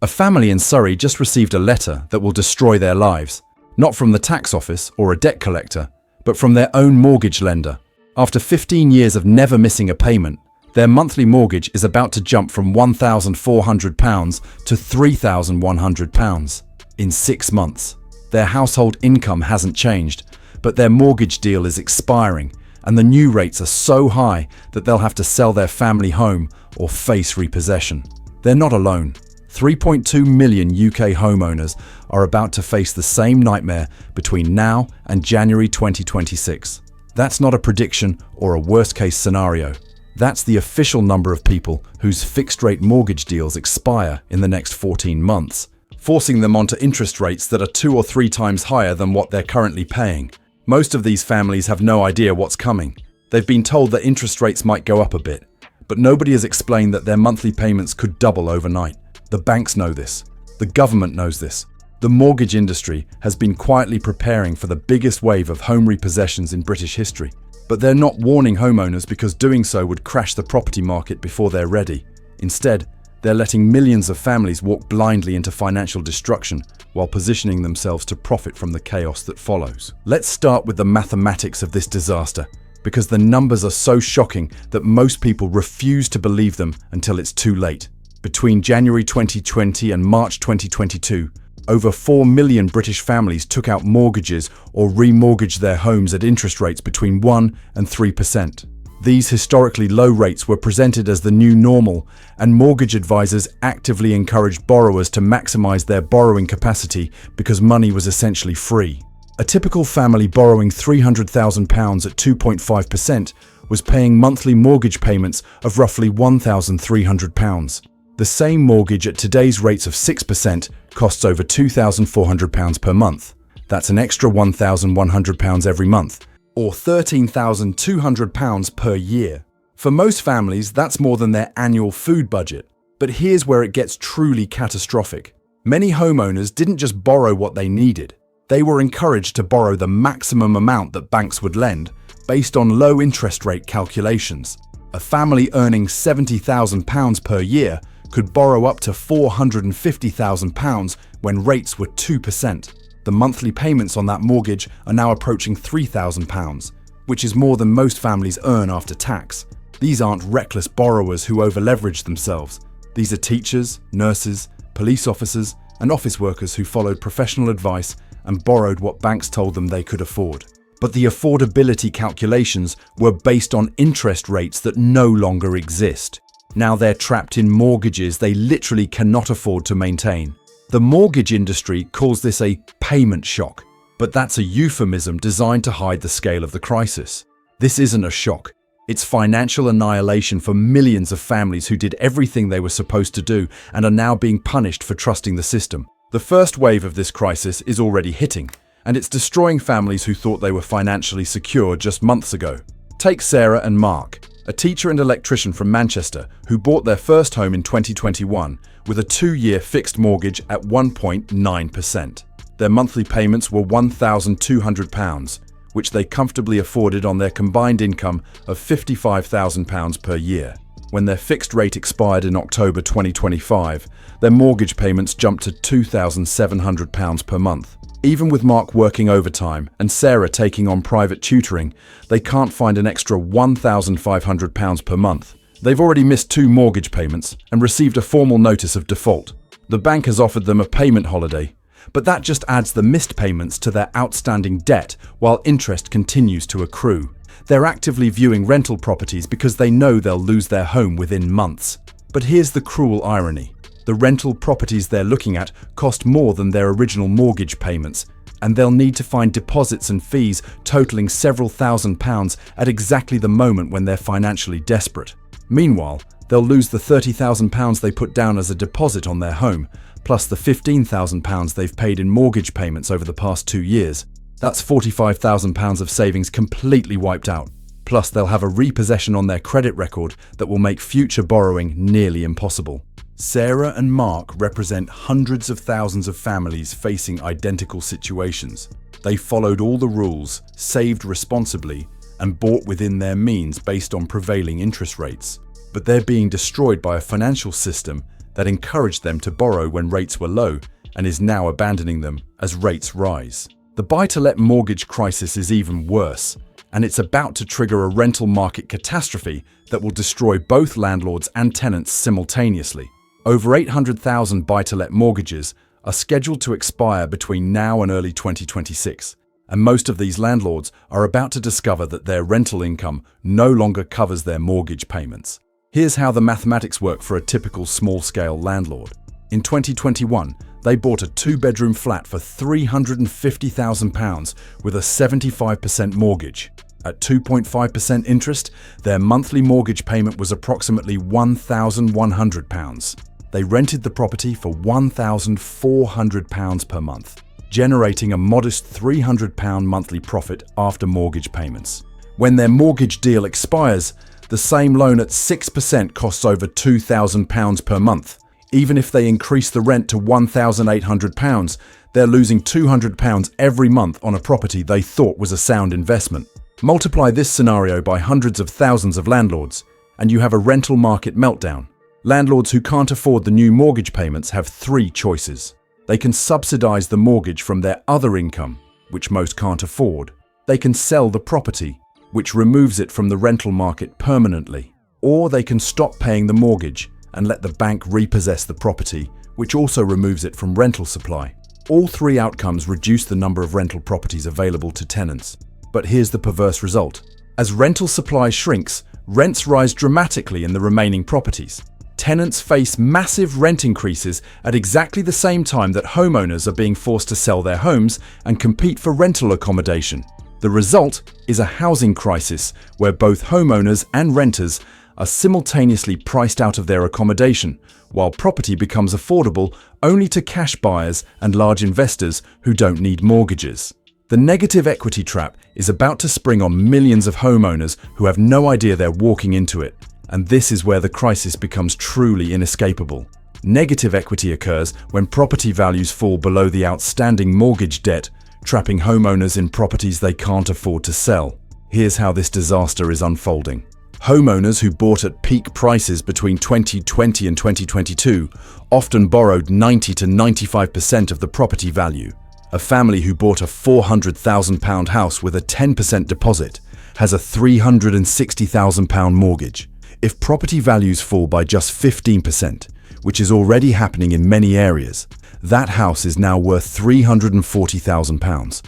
A family in Surrey just received a letter that will destroy their lives, not from the tax office or a debt collector, but from their own mortgage lender. After 15 years of never missing a payment, their monthly mortgage is about to jump from £1,400 to £3,100 in 6 months. Their household income hasn't changed, but their mortgage deal is expiring, and the new rates are so high that they'll have to sell their family home or face repossession. They're not alone. 3.2 million UK homeowners are about to face the same nightmare between now and January 2026. That's not a prediction or a worst-case scenario. That's the official number of people whose fixed-rate mortgage deals expire in the next 14 months, forcing them onto interest rates that are 2 or 3 times higher than what they're currently paying. Most of these families have no idea what's coming. They've been told that interest rates might go up a bit, but nobody has explained that their monthly payments could double overnight. The banks know this. The government knows this. The mortgage industry has been quietly preparing for the biggest wave of home repossessions in British history. But they're not warning homeowners because doing so would crash the property market before they're ready. Instead, they're letting millions of families walk blindly into financial destruction while positioning themselves to profit from the chaos that follows. Let's start with the mathematics of this disaster, because the numbers are so shocking that most people refuse to believe them until it's too late. Between January 2020 and March 2022, over 4 million British families took out mortgages or remortgaged their homes at interest rates between 1% and 3%. These historically low rates were presented as the new normal, and mortgage advisors actively encouraged borrowers to maximize their borrowing capacity because money was essentially free. A typical family borrowing £300,000 at 2.5% was paying monthly mortgage payments of roughly £1,300. The same mortgage at today's rates of 6% costs over £2,400 per month. That's an extra £1,100 every month, or £13,200 per year. For most families, that's more than their annual food budget. But here's where it gets truly catastrophic. Many homeowners didn't just borrow what they needed. They were encouraged to borrow the maximum amount that banks would lend, based on low interest rate calculations. A family earning £70,000 per year could borrow up to £450,000 when rates were 2%. The monthly payments on that mortgage are now approaching £3,000, which is more than most families earn after tax. These aren't reckless borrowers who over-leverage themselves. These are teachers, nurses, police officers, and office workers who followed professional advice and borrowed what banks told them they could afford. But the affordability calculations were based on interest rates that no longer exist. Now they're trapped in mortgages they literally cannot afford to maintain. The mortgage industry calls this a payment shock, but that's a euphemism designed to hide the scale of the crisis. This isn't a shock. It's financial annihilation for millions of families who did everything they were supposed to do and are now being punished for trusting the system. The first wave of this crisis is already hitting, and it's destroying families who thought they were financially secure just months ago. Take Sarah and Mark, a teacher and electrician from Manchester who bought their first home in 2021 with a 2-year fixed mortgage at 1.9%. Their monthly payments were £1,200, which they comfortably afforded on their combined income of £55,000 per year. When their fixed rate expired in October 2025, their mortgage payments jumped to £2,700 per month. Even with Mark working overtime and Sarah taking on private tutoring, they can't find an extra £1,500 per month. They've already missed 2 mortgage payments and received a formal notice of default. The bank has offered them a payment holiday, but that just adds the missed payments to their outstanding debt while interest continues to accrue. They're actively viewing rental properties because they know they'll lose their home within months. But here's the cruel irony. The rental properties they're looking at cost more than their original mortgage payments, and they'll need to find deposits and fees totaling several £1,000s at exactly the moment when they're financially desperate. Meanwhile, they'll lose the £30,000 they put down as a deposit on their home, plus the £15,000 they've paid in mortgage payments over the past 2 years. That's £45,000 of savings completely wiped out. Plus, they'll have a repossession on their credit record that will make future borrowing nearly impossible. Sarah and Mark represent hundreds of thousands of families facing identical situations. They followed all the rules, saved responsibly, and bought within their means based on prevailing interest rates. But they're being destroyed by a financial system that encouraged them to borrow when rates were low and is now abandoning them as rates rise. The buy-to-let mortgage crisis is even worse, and it's about to trigger a rental market catastrophe that will destroy both landlords and tenants simultaneously. Over 800,000 buy-to-let mortgages are scheduled to expire between now and early 2026, and most of these landlords are about to discover that their rental income no longer covers their mortgage payments. Here's how the mathematics work for a typical small-scale landlord. In 2021, they bought a two-bedroom flat for £350,000 with a 75% mortgage. At 2.5% interest, their monthly mortgage payment was approximately £1,100. They rented the property for £1,400 per month, generating a modest £300 monthly profit after mortgage payments. When their mortgage deal expires, the same loan at 6% costs over £2,000 per month. Even if they increase the rent to £1,800, they're losing £200 every month on a property they thought was a sound investment. Multiply this scenario by hundreds of thousands of landlords, and you have a rental market meltdown. Landlords who can't afford the new mortgage payments have three choices. They can subsidize the mortgage from their other income, which most can't afford. They can sell the property, which removes it from the rental market permanently. Or they can stop paying the mortgage and let the bank repossess the property, which also removes it from rental supply. All three outcomes reduce the number of rental properties available to tenants. But here's the perverse result. As rental supply shrinks, rents rise dramatically in the remaining properties. Tenants face massive rent increases at exactly the same time that homeowners are being forced to sell their homes and compete for rental accommodation. The result is a housing crisis where both homeowners and renters are simultaneously priced out of their accommodation, while property becomes affordable only to cash buyers and large investors who don't need mortgages. The negative equity trap is about to spring on millions of homeowners who have no idea they're walking into it, and this is where the crisis becomes truly inescapable. Negative equity occurs when property values fall below the outstanding mortgage debt, trapping homeowners in properties they can't afford to sell. Here's how this disaster is unfolding. Homeowners who bought at peak prices between 2020 and 2022 often borrowed 90 to 95% of the property value. A family who bought a £400,000 house with a 10% deposit has a £360,000 mortgage. If property values fall by just 15%, which is already happening in many areas, that house is now worth £340,000.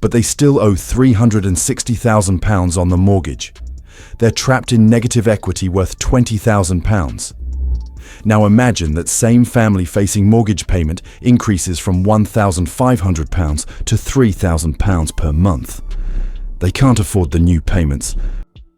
But they still owe £360,000 on the mortgage. They're trapped in negative equity worth £20,000. Now imagine that same family facing mortgage payment increases from £1,500 to £3,000 per month. They can't afford the new payments,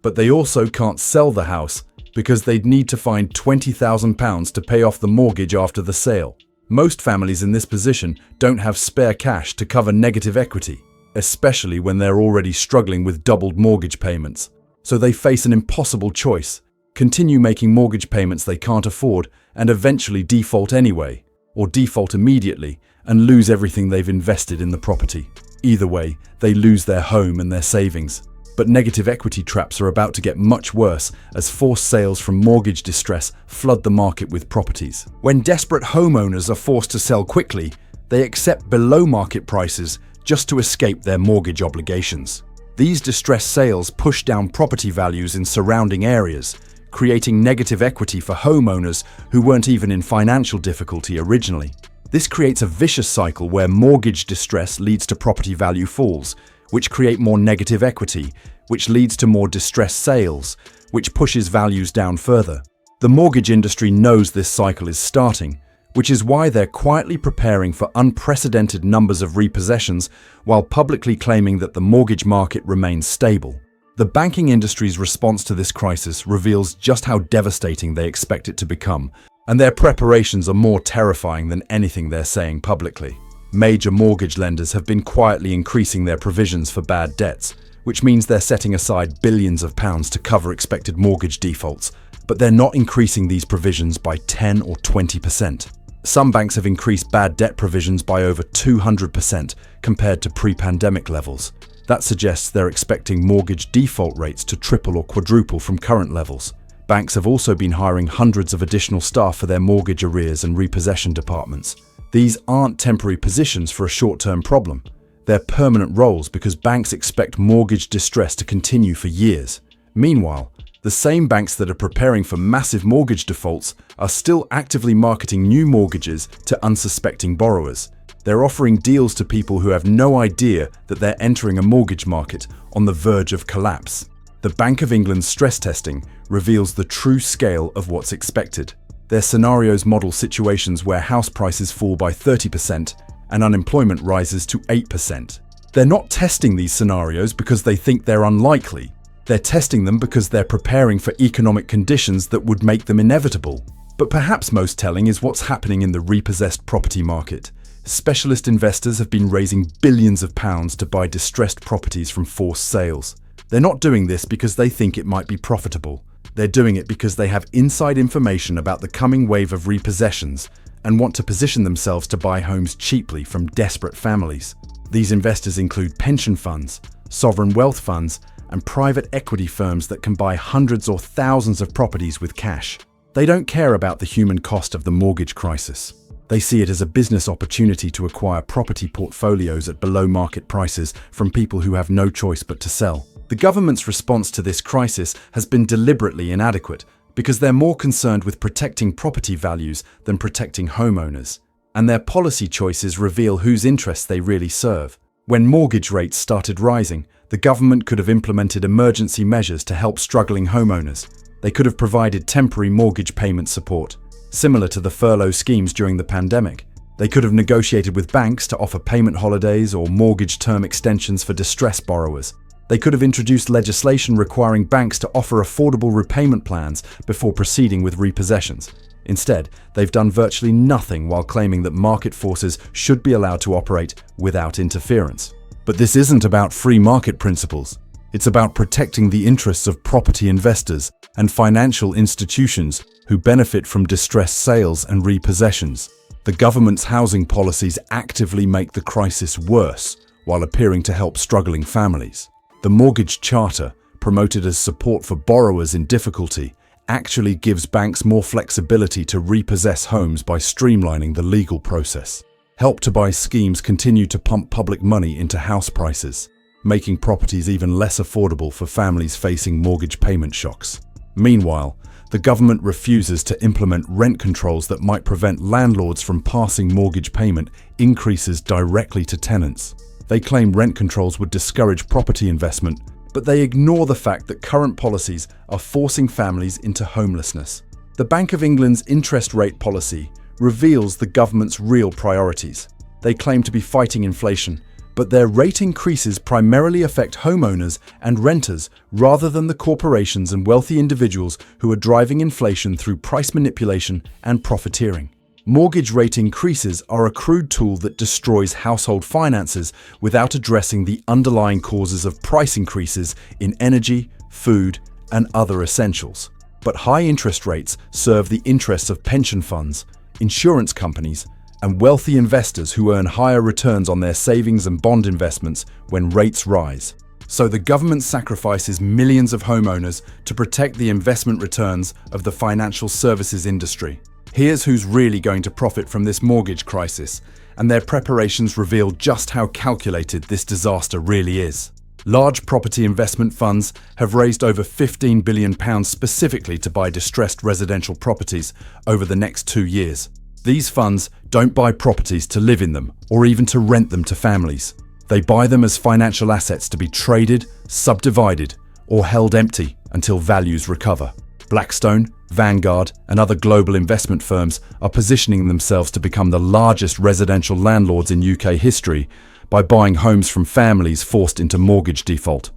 but they also can't sell the house because they'd need to find £20,000 to pay off the mortgage after the sale. Most families in this position don't have spare cash to cover negative equity, especially when they're already struggling with doubled mortgage payments. So they face an impossible choice: continue making mortgage payments they can't afford and eventually default anyway, or default immediately and lose everything they've invested in the property. Either way, they lose their home and their savings. But negative equity traps are about to get much worse as forced sales from mortgage distress flood the market with properties. When desperate homeowners are forced to sell quickly, they accept below-market prices just to escape their mortgage obligations. These distressed sales push down property values in surrounding areas, creating negative equity for homeowners who weren't even in financial difficulty originally. This creates a vicious cycle where mortgage distress leads to property value falls, which create more negative equity, which leads to more distressed sales, which pushes values down further. The mortgage industry knows this cycle is starting, which is why they're quietly preparing for unprecedented numbers of repossessions while publicly claiming that the mortgage market remains stable. The banking industry's response to this crisis reveals just how devastating they expect it to become, and their preparations are more terrifying than anything they're saying publicly. Major mortgage lenders have been quietly increasing their provisions for bad debts, which means they're setting aside billions of pounds to cover expected mortgage defaults, but they're not increasing these provisions by 10 or 20%. Some banks have increased bad debt provisions by over 200% compared to pre-pandemic levels. That suggests they're expecting mortgage default rates to triple or quadruple from current levels. Banks have also been hiring hundreds of additional staff for their mortgage arrears and repossession departments. These aren't temporary positions for a short-term problem. They're permanent roles because banks expect mortgage distress to continue for years. Meanwhile, the same banks that are preparing for massive mortgage defaults are still actively marketing new mortgages to unsuspecting borrowers. They're offering deals to people who have no idea that they're entering a mortgage market on the verge of collapse. The Bank of England's stress testing reveals the true scale of what's expected. Their scenarios model situations where house prices fall by 30% and unemployment rises to 8%. They're not testing these scenarios because they think they're unlikely. They're testing them because they're preparing for economic conditions that would make them inevitable. But perhaps most telling is what's happening in the repossessed property market. Specialist investors have been raising billions of pounds to buy distressed properties from forced sales. They're not doing this because they think it might be profitable. They're doing it because they have inside information about the coming wave of repossessions and want to position themselves to buy homes cheaply from desperate families. These investors include pension funds, sovereign wealth funds, and private equity firms that can buy hundreds or thousands of properties with cash. They don't care about the human cost of the mortgage crisis. They see it as a business opportunity to acquire property portfolios at below market prices from people who have no choice but to sell. The government's response to this crisis has been deliberately inadequate because they're more concerned with protecting property values than protecting homeowners. And their policy choices reveal whose interests they really serve. When mortgage rates started rising, the government could have implemented emergency measures to help struggling homeowners. They could have provided temporary mortgage payment support, similar to the furlough schemes during the pandemic. They could have negotiated with banks to offer payment holidays or mortgage term extensions for distressed borrowers. They could have introduced legislation requiring banks to offer affordable repayment plans before proceeding with repossessions. Instead, they've done virtually nothing while claiming that market forces should be allowed to operate without interference. But this isn't about free market principles. It's about protecting the interests of property investors and financial institutions who benefit from distressed sales and repossessions. The government's housing policies actively make the crisis worse while appearing to help struggling families. The Mortgage Charter, promoted as support for borrowers in difficulty, actually gives banks more flexibility to repossess homes by streamlining the legal process. Help to Buy schemes continue to pump public money into house prices, making properties even less affordable for families facing mortgage payment shocks. Meanwhile, the government refuses to implement rent controls that might prevent landlords from passing mortgage payment increases directly to tenants. They claim rent controls would discourage property investment, but they ignore the fact that current policies are forcing families into homelessness. The Bank of England's interest rate policy reveals the government's real priorities. They claim to be fighting inflation, but their rate increases primarily affect homeowners and renters rather than the corporations and wealthy individuals who are driving inflation through price manipulation and profiteering. Mortgage rate increases are a crude tool that destroys household finances without addressing the underlying causes of price increases in energy, food, and other essentials. But high interest rates serve the interests of pension funds, insurance companies, and wealthy investors who earn higher returns on their savings and bond investments when rates rise. So the government sacrifices millions of homeowners to protect the investment returns of the financial services industry. Here's who's really going to profit from this mortgage crisis, and their preparations reveal just how calculated this disaster really is. Large property investment funds have raised over £15 billion specifically to buy distressed residential properties over the next 2 years. These funds don't buy properties to live in them or even to rent them to families. They buy them as financial assets to be traded, subdivided, or held empty until values recover. Blackstone, Vanguard, and other global investment firms are positioning themselves to become the largest residential landlords in UK history by buying homes from families forced into mortgage default.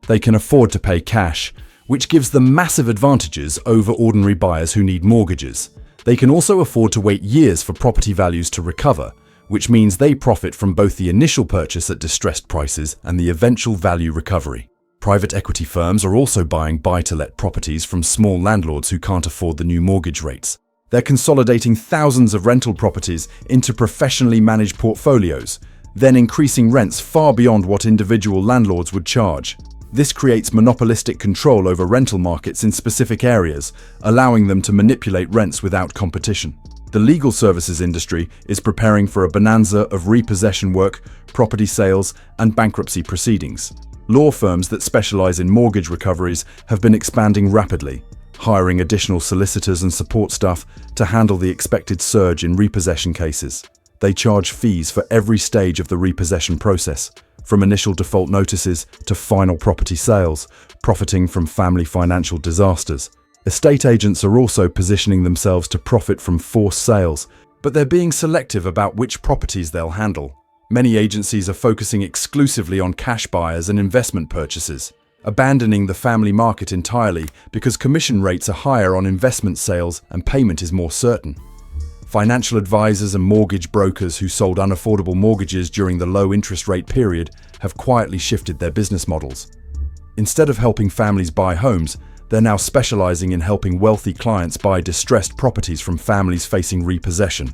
They can afford to pay cash, which gives them massive advantages over ordinary buyers who need mortgages. They can also afford to wait years for property values to recover, which means they profit from both the initial purchase at distressed prices and the eventual value recovery. Private equity firms are also buying buy-to-let properties from small landlords who can't afford the new mortgage rates. They're consolidating thousands of rental properties into professionally managed portfolios, then increasing rents far beyond what individual landlords would charge. This creates monopolistic control over rental markets in specific areas, allowing them to manipulate rents without competition. The legal services industry is preparing for a bonanza of repossession work, property sales, and bankruptcy proceedings. Law firms that specialize in mortgage recoveries have been expanding rapidly, hiring additional solicitors and support staff to handle the expected surge in repossession cases. They charge fees for every stage of the repossession process, from initial default notices to final property sales, profiting from family financial disasters. Estate agents are also positioning themselves to profit from forced sales, but they're being selective about which properties they'll handle. Many agencies are focusing exclusively on cash buyers and investment purchases, abandoning the family market entirely because commission rates are higher on investment sales and payment is more certain. Financial advisors and mortgage brokers who sold unaffordable mortgages during the low interest rate period have quietly shifted their business models. Instead of helping families buy homes, they're now specializing in helping wealthy clients buy distressed properties from families facing repossession.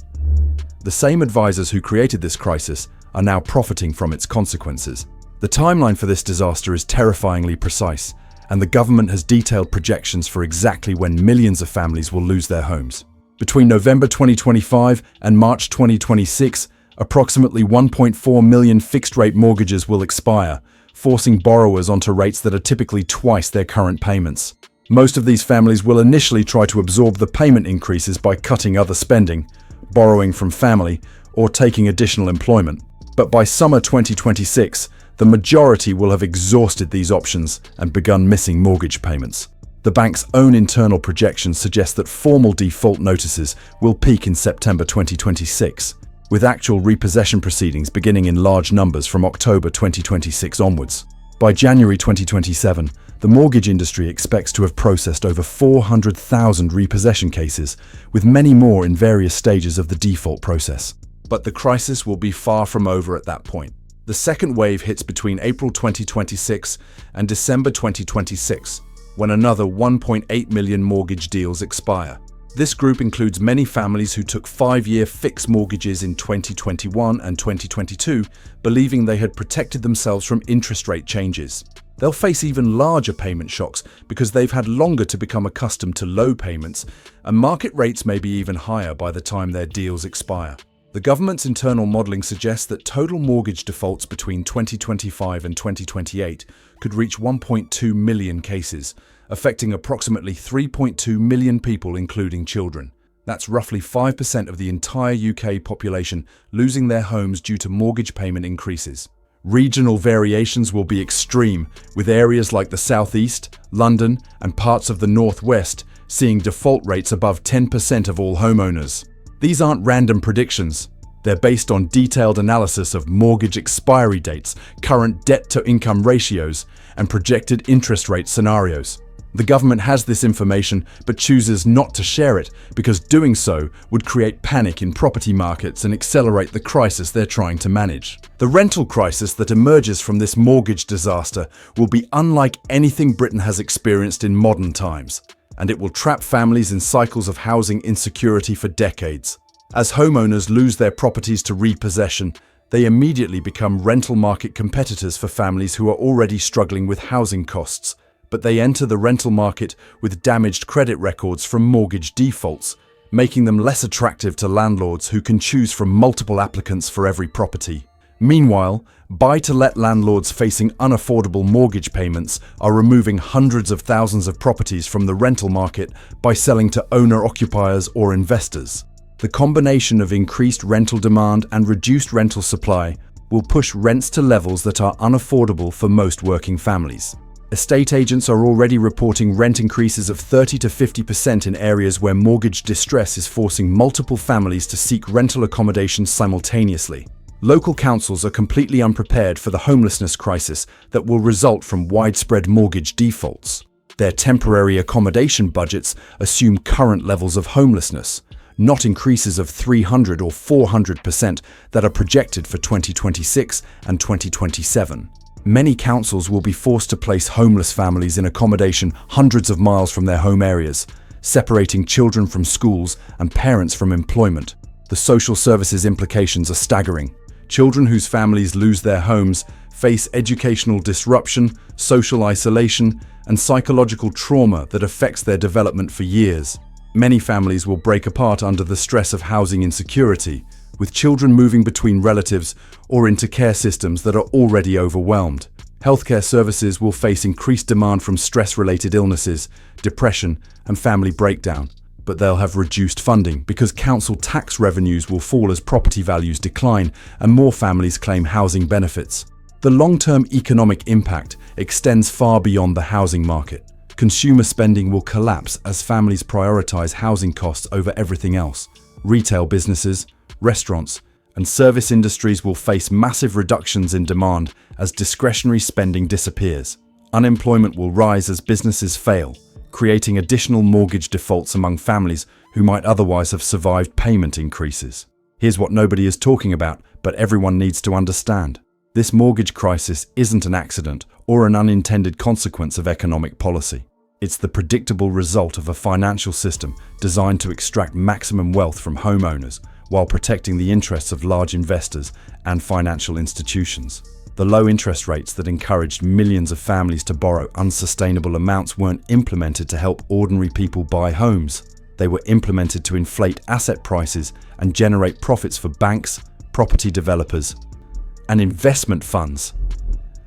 The same advisors who created this crisis are now profiting from its consequences. The timeline for this disaster is terrifyingly precise, and the government has detailed projections for exactly when millions of families will lose their homes. Between November 2025 and March 2026, approximately 1.4 million fixed-rate mortgages will expire, forcing borrowers onto rates that are typically twice their current payments. Most of these families will initially try to absorb the payment increases by cutting other spending, borrowing from family, or taking additional employment. But by summer 2026, the majority will have exhausted these options and begun missing mortgage payments. The bank's own internal projections suggest that formal default notices will peak in September 2026, with actual repossession proceedings beginning in large numbers from October 2026 onwards. By January 2027, the mortgage industry expects to have processed over 400,000 repossession cases, with many more in various stages of the default process. But the crisis will be far from over at that point. The second wave hits between April 2026 and December 2026, when another 1.8 million mortgage deals expire. This group includes many families who took 5-year fixed mortgages in 2021 and 2022, believing they had protected themselves from interest rate changes. They'll face even larger payment shocks because they've had longer to become accustomed to low payments, and market rates may be even higher by the time their deals expire. The government's internal modeling suggests that total mortgage defaults between 2025 and 2028 could reach 1.2 million cases, affecting approximately 3.2 million people, including children. That's roughly 5% of the entire UK population losing their homes due to mortgage payment increases. Regional variations will be extreme, with areas like the Southeast, London, and parts of the Northwest seeing default rates above 10% of all homeowners. These aren't random predictions. They're based on detailed analysis of mortgage expiry dates, current debt-to-income ratios, and projected interest rate scenarios. The government has this information but chooses not to share it because doing so would create panic in property markets and accelerate the crisis they're trying to manage. The rental crisis that emerges from this mortgage disaster will be unlike anything Britain has experienced in modern times, and it will trap families in cycles of housing insecurity for decades. As homeowners lose their properties to repossession, they immediately become rental market competitors for families who are already struggling with housing costs. But they enter the rental market with damaged credit records from mortgage defaults, making them less attractive to landlords who can choose from multiple applicants for every property. Meanwhile, buy-to-let landlords facing unaffordable mortgage payments are removing hundreds of thousands of properties from the rental market by selling to owner-occupiers or investors. The combination of increased rental demand and reduced rental supply will push rents to levels that are unaffordable for most working families. Estate agents are already reporting rent increases of 30 to 50% in areas where mortgage distress is forcing multiple families to seek rental accommodation simultaneously. Local councils are completely unprepared for the homelessness crisis that will result from widespread mortgage defaults. Their temporary accommodation budgets assume current levels of homelessness, not increases of 300 or 400% that are projected for 2026 and 2027. Many councils will be forced to place homeless families in accommodation hundreds of miles from their home areas, separating children from schools and parents from employment. The social services implications are staggering. Children whose families lose their homes face educational disruption, social isolation, and psychological trauma that affects their development for years. Many families will break apart under the stress of housing insecurity, with children moving between relatives or into care systems that are already overwhelmed. Healthcare services will face increased demand from stress-related illnesses, depression, and family breakdown, but they'll have reduced funding because council tax revenues will fall as property values decline and more families claim housing benefits. The long-term economic impact extends far beyond the housing market. Consumer spending will collapse as families prioritize housing costs over everything else. Retail businesses, restaurants, and service industries will face massive reductions in demand as discretionary spending disappears. Unemployment will rise as businesses fail, creating additional mortgage defaults among families who might otherwise have survived payment increases. Here's what nobody is talking about, but everyone needs to understand. This mortgage crisis isn't an accident or an unintended consequence of economic policy. It's the predictable result of a financial system designed to extract maximum wealth from homeowners while protecting the interests of large investors and financial institutions. The low interest rates that encouraged millions of families to borrow unsustainable amounts weren't implemented to help ordinary people buy homes. They were implemented to inflate asset prices and generate profits for banks, property developers, and investment funds.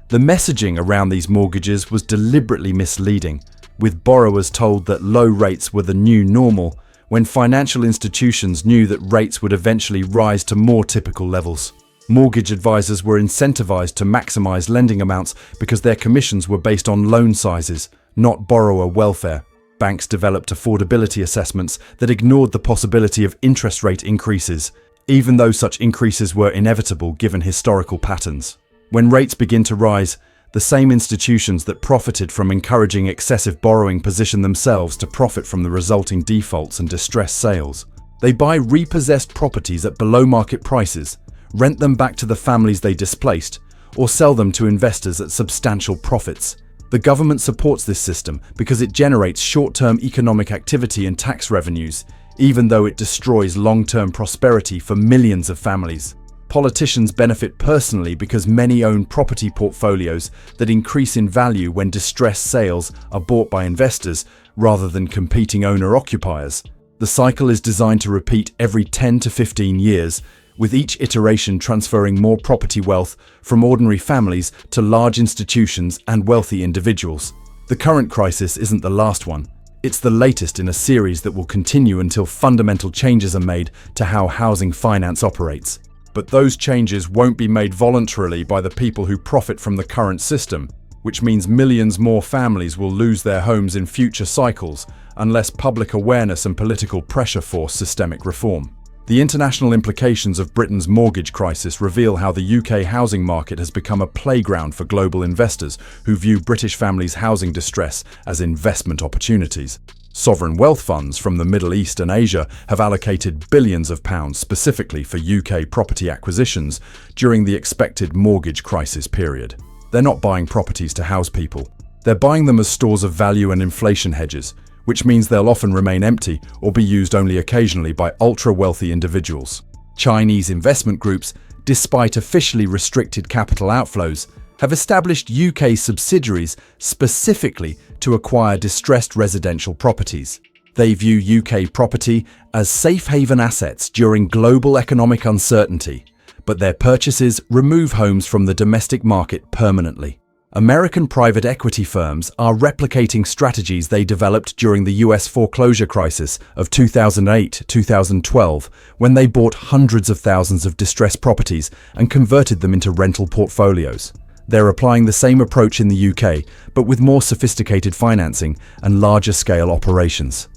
The messaging around these mortgages was deliberately misleading, with borrowers told that low rates were the new normal, when financial institutions knew that rates would eventually rise to more typical levels. Mortgage advisors were incentivized to maximize lending amounts because their commissions were based on loan sizes, not borrower welfare. Banks developed affordability assessments that ignored the possibility of interest rate increases, even though such increases were inevitable given historical patterns. When rates begin to rise, the same institutions that profited from encouraging excessive borrowing position themselves to profit from the resulting defaults and distressed sales. They buy repossessed properties at below market prices, rent them back to the families they displaced, or sell them to investors at substantial profits. The government supports this system because it generates short-term economic activity and tax revenues, even though it destroys long-term prosperity for millions of families. Politicians benefit personally because many own property portfolios that increase in value when distressed sales are bought by investors rather than competing owner-occupiers. The cycle is designed to repeat every 10 to 15 years, with each iteration transferring more property wealth from ordinary families to large institutions and wealthy individuals. The current crisis isn't the last one. It's the latest in a series that will continue until fundamental changes are made to how housing finance operates. But those changes won't be made voluntarily by the people who profit from the current system, which means millions more families will lose their homes in future cycles unless public awareness and political pressure force systemic reform. The international implications of Britain's mortgage crisis reveal how the UK housing market has become a playground for global investors who view British families' housing distress as investment opportunities. Sovereign wealth funds from the Middle East and Asia have allocated billions of pounds specifically for UK property acquisitions during the expected mortgage crisis period. They're not buying properties to house people. They're buying them as stores of value and inflation hedges, which means they'll often remain empty or be used only occasionally by ultra-wealthy individuals. Chinese investment groups, despite officially restricted capital outflows, have established UK subsidiaries specifically to acquire distressed residential properties. They view UK property as safe haven assets during global economic uncertainty, but their purchases remove homes from the domestic market permanently. American private equity firms are replicating strategies they developed during the US foreclosure crisis of 2008-2012, when they bought hundreds of thousands of distressed properties and converted them into rental portfolios. They're applying the same approach in the UK, but with more sophisticated financing and larger scale operations.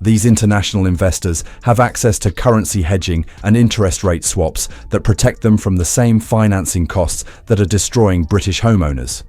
These international investors have access to currency hedging and interest rate swaps that protect them from the same financing costs that are destroying British homeowners.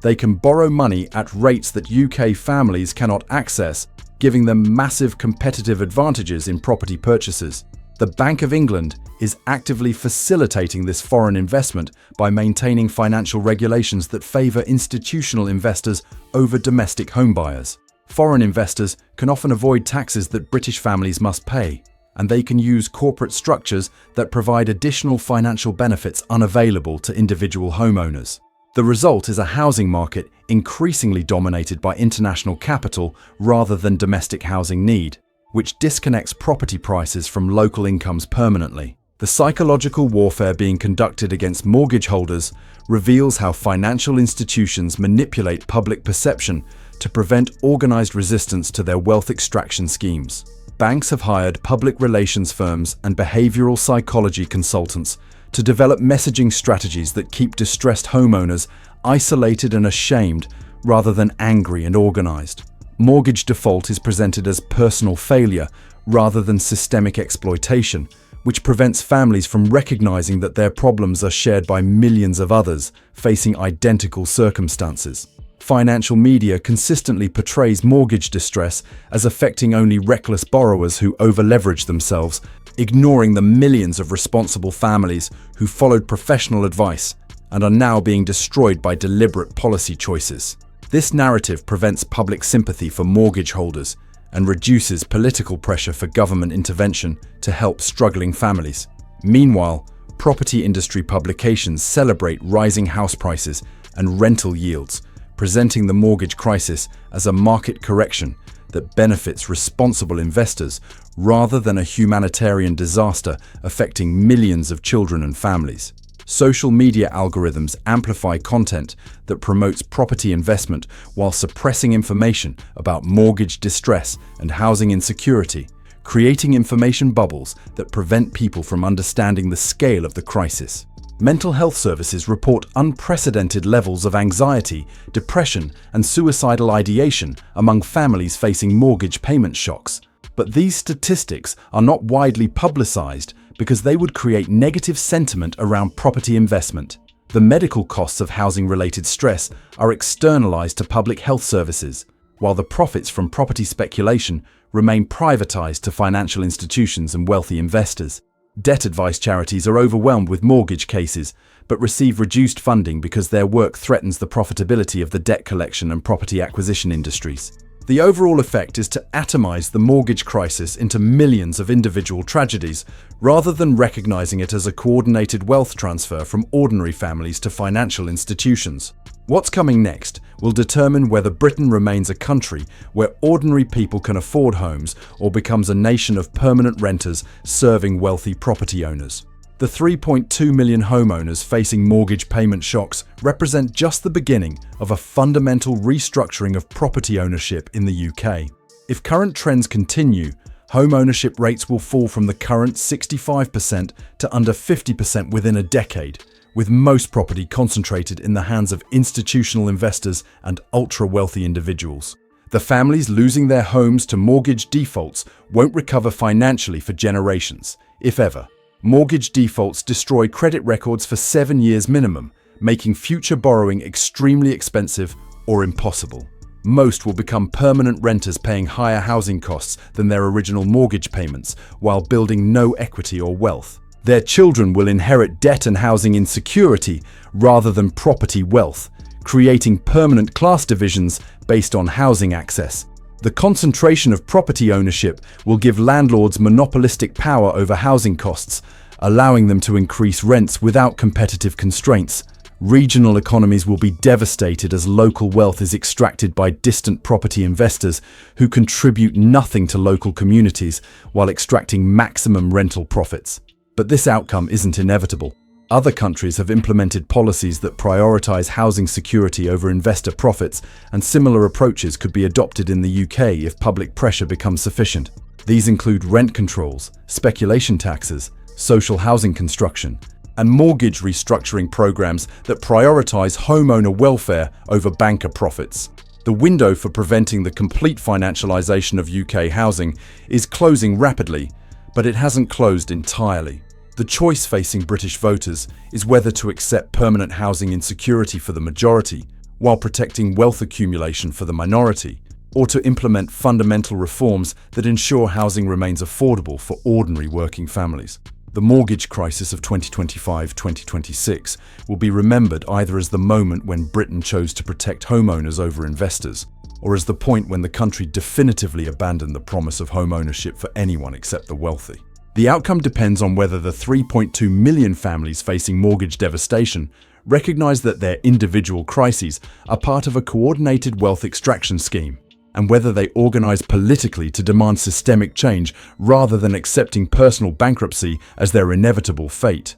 They can borrow money at rates that UK families cannot access, giving them massive competitive advantages in property purchases. The Bank of England is actively facilitating this foreign investment by maintaining financial regulations that favour institutional investors over domestic homebuyers. Foreign investors can often avoid taxes that British families must pay. and they can use corporate structures that provide additional financial benefits unavailable to individual homeowners. The result is a housing market increasingly dominated by international capital rather than domestic housing need, which disconnects property prices from local incomes permanently. The psychological warfare being conducted against mortgage holders reveals how financial institutions manipulate public perception to prevent organized resistance to their wealth extraction schemes. Banks have hired public relations firms and behavioral psychology consultants to develop messaging strategies that keep distressed homeowners isolated and ashamed rather than angry and organized. Mortgage default is presented as personal failure rather than systemic exploitation, which prevents families from recognizing that their problems are shared by millions of others facing identical circumstances. Financial media consistently portrays mortgage distress as affecting only reckless borrowers who over-leverage themselves, ignoring the millions of responsible families who followed professional advice and are now being destroyed by deliberate policy choices. This narrative prevents public sympathy for mortgage holders and reduces political pressure for government intervention to help struggling families. Meanwhile, property industry publications celebrate rising house prices and rental yields, presenting the mortgage crisis as a market correction that benefits responsible investors rather than a humanitarian disaster affecting millions of children and families. Social media algorithms amplify content that promotes property investment while suppressing information about mortgage distress and housing insecurity, creating information bubbles that prevent people from understanding the scale of the crisis. Mental health services report unprecedented levels of anxiety, depression, and suicidal ideation among families facing mortgage payment shocks. But these statistics are not widely publicized because they would create negative sentiment around property investment. The medical costs of housing-related stress are externalized to public health services, while the profits from property speculation remain privatized to financial institutions and wealthy investors. Debt advice charities are overwhelmed with mortgage cases, but receive reduced funding because their work threatens the profitability of the debt collection and property acquisition industries. The overall effect is to atomize the mortgage crisis into millions of individual tragedies, rather than recognizing it as a coordinated wealth transfer from ordinary families to financial institutions. What's coming next will determine whether Britain remains a country where ordinary people can afford homes or becomes a nation of permanent renters serving wealthy property owners. The 3.2 million homeowners facing mortgage payment shocks represent just the beginning of a fundamental restructuring of property ownership in the UK. If current trends continue, home ownership rates will fall from the current 65% to under 50% within a decade, with most property concentrated in the hands of institutional investors and ultra-wealthy individuals. The families losing their homes to mortgage defaults won't recover financially for generations, if ever. Mortgage defaults destroy credit records for 7 years minimum, making future borrowing extremely expensive or impossible. Most will become permanent renters paying higher housing costs than their original mortgage payments while building no equity or wealth. Their children will inherit debt and housing insecurity rather than property wealth, creating permanent class divisions based on housing access. The concentration of property ownership will give landlords monopolistic power over housing costs, allowing them to increase rents without competitive constraints. Regional economies will be devastated as local wealth is extracted by distant property investors who contribute nothing to local communities while extracting maximum rental profits. But this outcome isn't inevitable. Other countries have implemented policies that prioritize housing security over investor profits, and similar approaches could be adopted in the UK if public pressure becomes sufficient. These include rent controls, speculation taxes, social housing construction, and mortgage restructuring programs that prioritize homeowner welfare over banker profits. The window for preventing the complete financialization of UK housing is closing rapidly, but it hasn't closed entirely. The choice facing British voters is whether to accept permanent housing insecurity for the majority while protecting wealth accumulation for the minority, or to implement fundamental reforms that ensure housing remains affordable for ordinary working families. The mortgage crisis of 2025-2026 will be remembered either as the moment when Britain chose to protect homeowners over investors, or as the point when the country definitively abandoned the promise of home ownership for anyone except the wealthy. The outcome depends on whether the 3.2 million families facing mortgage devastation recognize that their individual crises are part of a coordinated wealth extraction scheme, and whether they organize politically to demand systemic change rather than accepting personal bankruptcy as their inevitable fate.